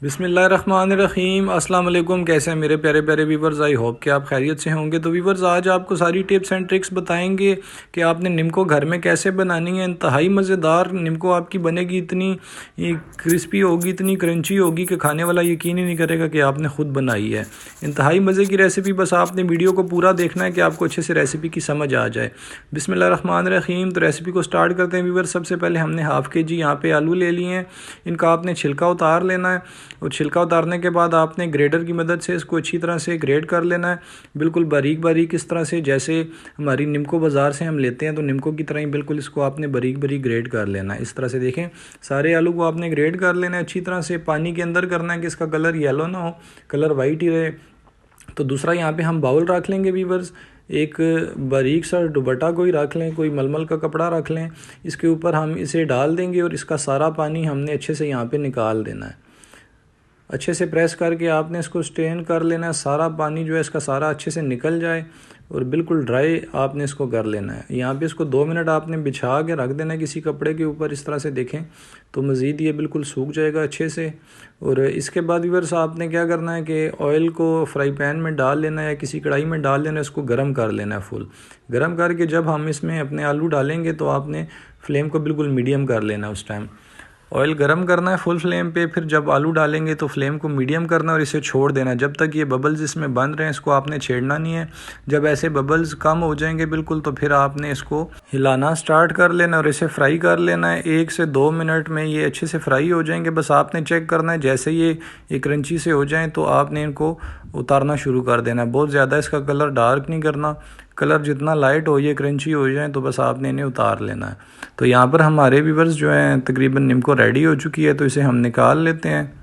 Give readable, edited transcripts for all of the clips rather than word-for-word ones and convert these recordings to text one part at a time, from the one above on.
बिस्मिल्लाहिर्रहमानिर्रहीम। अस्सलाम वालेकुम। कैसे हैं मेरे प्यारे प्यारे व्यूवर्स? आई होप कि आप खैरियत से होंगे। तो व्यूवर्स, आज आपको सारी टिप्स एंड ट्रिक्स बताएंगे कि आपने निम्को घर में कैसे बनानी है। इंतहाई मज़ेदार निम्को आपकी बनेगी, इतनी क्रिस्पी होगी, इतनी क्रंची होगी कि खाने वाला यकीन ही नहीं करेगा कि आपने ख़ुद बनाई है। इंतहाई मज़े की रेसिपी। बस आपने वीडियो को पूरा देखना है कि आपको अच्छे से रेसिपी की समझ आ जाए। बिस्मिल्लाहिर्रहमानिर्रहीम। तो रेसिपी को स्टार्ट करते हैं व्यूवर्स। सबसे पहले हमने हाफ़ के जी यहाँ पे आलू ले लिए हैं। इनका आपने छिलका उतार लेना है और छिलका उतारने के बाद आपने ग्रेटर की मदद से इसको अच्छी तरह से ग्रेट कर लेना है, बिल्कुल बारीक बारीक, इस तरह से जैसे हमारी निम्को बाज़ार से हम लेते हैं तो निम्को की तरह ही बिल्कुल इसको आपने बारीक बारीक ग्रेट कर लेना है। इस तरह से देखें, सारे आलू को आपने ग्रेट कर लेना है अच्छी तरह से। पानी के अंदर करना है कि इसका कलर येलो ना हो, कलर वाइट ही रहे। तो दूसरा यहाँ पे हम बाउल रख लेंगे व्यूवर्स। एक बारीक सा दुपट्टा कोई रख लें, कोई मलमल का कपड़ा रख लें। इसके ऊपर हम इसे डाल देंगे और इसका सारा पानी हमने अच्छे से यहाँ पे निकाल देना है। अच्छे से प्रेस करके आपने इसको स्ट्रेन कर लेना है, सारा पानी जो है इसका सारा अच्छे से निकल जाए और बिल्कुल ड्राई आपने इसको कर लेना है। यहाँ पे इसको 2 मिनट आपने बिछा के रख देना है किसी कपड़े के ऊपर। इस तरह से देखें तो मज़ीद ये बिल्कुल सूख जाएगा अच्छे से। और इसके बाद व्यूअर्स, आपने क्या करना है कि ऑयल को फ्राई पैन में डाल लेना है या किसी कढ़ाई में डाल लेना है, इसको गर्म कर लेना है। फुल गर्म करके जब हम इसमें अपने आलू डालेंगे तो आपने फ्लेम को बिल्कुल मीडियम कर लेना है। उस टाइम ऑयल गरम करना है फुल फ्लेम पे। फिर जब आलू डालेंगे तो फ्लेम को मीडियम करना है और इसे छोड़ देना है जब तक ये बबल्स इसमें बन रहे हैं। इसको आपने छेड़ना नहीं है। जब ऐसे बबल्स कम हो जाएंगे बिल्कुल, तो फिर आपने इसको हिलाना स्टार्ट कर लेना और इसे फ्राई कर लेना है। 1 से 2 मिनट में ये अच्छे से फ्राई हो जाएंगे। बस आपने चेक करना है, जैसे ये क्रंची से हो जाएं तो आपने इनको उतारना शुरू कर देना है। बहुत ज़्यादा इसका कलर डार्क नहीं करना, कलर जितना लाइट हो, ये क्रंची हो जाए तो बस आपने इन्हें उतार लेना है। तो यहाँ पर हमारे व्यूवर्स जो हैं तकरीबन निम्को रेडी हो चुकी है, तो इसे हम निकाल लेते हैं।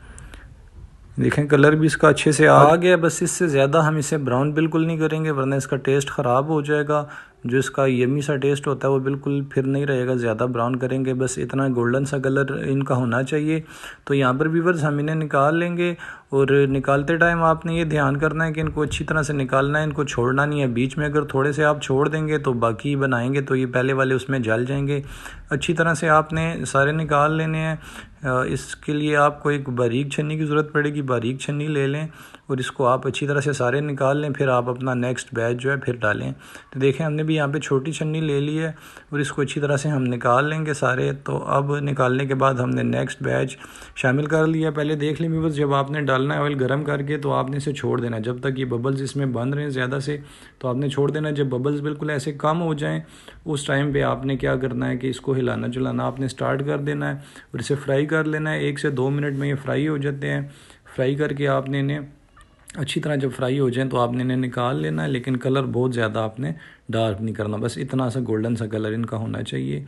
देखें कलर भी इसका अच्छे से आ गया। बस इससे ज़्यादा हम इसे ब्राउन बिल्कुल नहीं करेंगे वरना इसका टेस्ट ख़राब हो जाएगा। जो इसका यमी सा टेस्ट होता है वो बिल्कुल फिर नहीं रहेगा, ज़्यादा ब्राउन करेंगे। बस इतना गोल्डन सा कलर इनका होना चाहिए। तो यहाँ पर व्यूवर्स हम इन्हें निकाल लेंगे और निकालते टाइम आपने ये ध्यान करना है कि इनको अच्छी तरह से निकालना है, इनको छोड़ना नहीं है। बीच में अगर थोड़े से आप छोड़ देंगे तो बाकी बनाएंगे तो ये पहले वाले उसमें जल जाएंगे। अच्छी तरह से आपने सारे निकाल लेने हैं। इसके लिए आपको एक बारीक छन्नी की ज़रूरत पड़ेगी, बारीक छन्नी ले लें और इसको आप अच्छी तरह से सारे निकाल लें। फिर आप अपना नेक्स्ट बैच जो है फिर डालें। तो देखें हमने भी यहाँ पे छोटी छन्नी ले ली है और इसको अच्छी तरह से हम निकाल लेंगे सारे। तो अब निकालने के बाद हमने नेक्स्ट बैच शामिल कर लिया। पहले देख लें व्यूअर्स, जब आपने डालना है ऑयल गर्म करके तो आपने इसे छोड़ देना जब तक ये बबल्स इसमें बन रहे हैं ज़्यादा से, तो आपने छोड़ देना। जब बबल्स बिल्कुल ऐसे कम हो जाएँ उस टाइम पर आपने क्या करना है कि इसको हिलाना जुलाना आपने स्टार्ट कर देना है और इसे फ्राई कर लेना है। 1 से 2 मिनट में ये फ्राई हो जाते हैं। फ्राई करके आपने इन्हें अच्छी तरह जब फ्राई हो जाएं तो आपने इन्हें निकाल लेना है, लेकिन कलर बहुत ज़्यादा आपने डार्क नहीं करना, बस इतना सा गोल्डन सा कलर इनका होना चाहिए।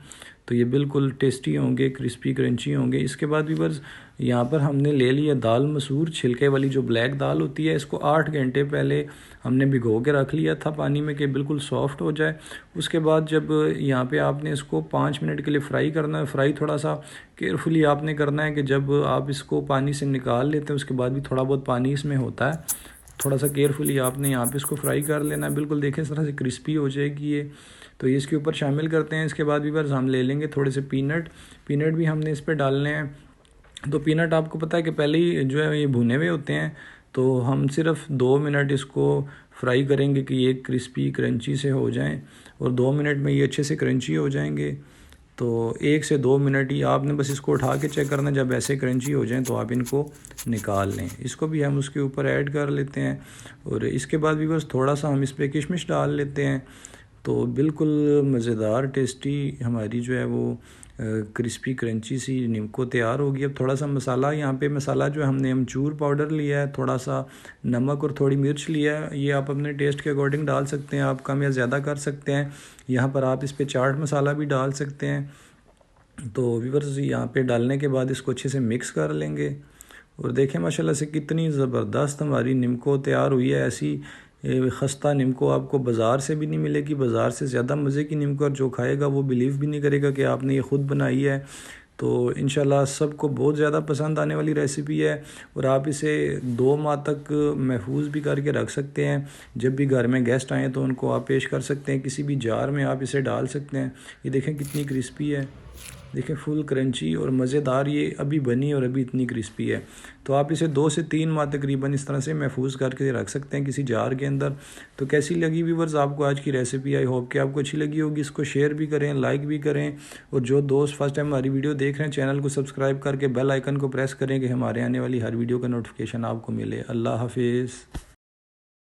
तो ये बिल्कुल टेस्टी होंगे, क्रिस्पी क्रंची होंगे। इसके बाद व्यूअर्स, यहाँ पर हमने ले लिया दाल मसूर, छिलके वाली जो ब्लैक दाल होती है। इसको 8 घंटे पहले हमने भिगो के रख लिया था पानी में कि बिल्कुल सॉफ्ट हो जाए। उसके बाद जब यहाँ पे आपने इसको 5 मिनट के लिए फ्राई करना है। फ्राई थोड़ा सा केयरफुली आपने करना है कि जब आप इसको पानी से निकाल लेते हैं उसके बाद भी थोड़ा बहुत पानी इसमें होता है, थोड़ा सा केयरफुली आपने यहाँ पे इसको फ्राई कर लेना है। बिल्कुल देखें इस तरह से क्रिस्पी हो जाएगी ये। तो ये इसके ऊपर शामिल करते हैं। इसके बाद भी बस हम ले लेंगे थोड़े से पीनट भी हमने इस पर डालने हैं। तो पीनट आपको पता है कि पहले ही जो है ये भुने हुए होते हैं, तो हम सिर्फ 2 मिनट इसको फ्राई करेंगे कि ये क्रिस्पी क्रंची से हो जाएं और 2 मिनट में ये अच्छे से क्रंची हो जाएंगे। तो 1 से 2 मिनट ही आपने बस इसको उठा के चेक करना, जब ऐसे क्रंची हो जाएं तो आप इनको निकाल लें। इसको भी हम उसके ऊपर ऐड कर लेते हैं और इसके बाद भी बस थोड़ा सा हम इस पर किशमिश डाल लेते हैं। तो बिल्कुल मज़ेदार टेस्टी हमारी जो है वो क्रिस्पी क्रंची सी निम्को तैयार होगी। अब थोड़ा सा मसाला, यहाँ पे मसाला जो है हमने अमचूर पाउडर लिया है, थोड़ा सा नमक और थोड़ी मिर्च लिया है। ये आप अपने टेस्ट के अकॉर्डिंग डाल सकते हैं, आप कम या ज़्यादा कर सकते हैं। यहाँ पर आप इस पर चाट मसाला भी डाल सकते हैं। तो व्यूअर्स, यहाँ पे डालने के बाद इसको अच्छे से मिक्स कर लेंगे और देखें माशाल्लाह से कितनी ज़बरदस्त हमारी निम्को तैयार हुई है। ऐसी खस्ता निम्को आपको बाज़ार से भी नहीं मिलेगी। बाज़ार से ज़्यादा मज़े की निम्को, और जो खाएगा वो बिलीव भी नहीं करेगा कि आपने ये ख़ुद बनाई है। तो इंशाल्लाह सबको बहुत ज़्यादा पसंद आने वाली रेसिपी है और आप इसे 2 माह तक महफूज भी करके रख सकते हैं। जब भी घर में गेस्ट आएँ तो उनको आप पेश कर सकते हैं। किसी भी जार में आप इसे डाल सकते हैं। ये देखें कितनी क्रिस्पी है। देखिए फुल क्रंची और मज़ेदार ये अभी बनी और अभी इतनी क्रिस्पी है। तो आप इसे 2 से 3 माह तकरीबन इस तरह से महफूज करके रख सकते हैं किसी जार के अंदर। तो कैसी लगी व्यूअर्स आपको आज की रेसिपी? आई होप कि आपको अच्छी लगी होगी। इसको शेयर भी करें, लाइक भी करें, और जो दोस्त फर्स्ट टाइम हमारी वीडियो देख रहे हैं चैनल को सब्सक्राइब करके बेल आइकन को प्रेस करें कि हमारे आने वाली हर वीडियो का नोटिफिकेशन आपको मिले। अल्लाह हाफिज़।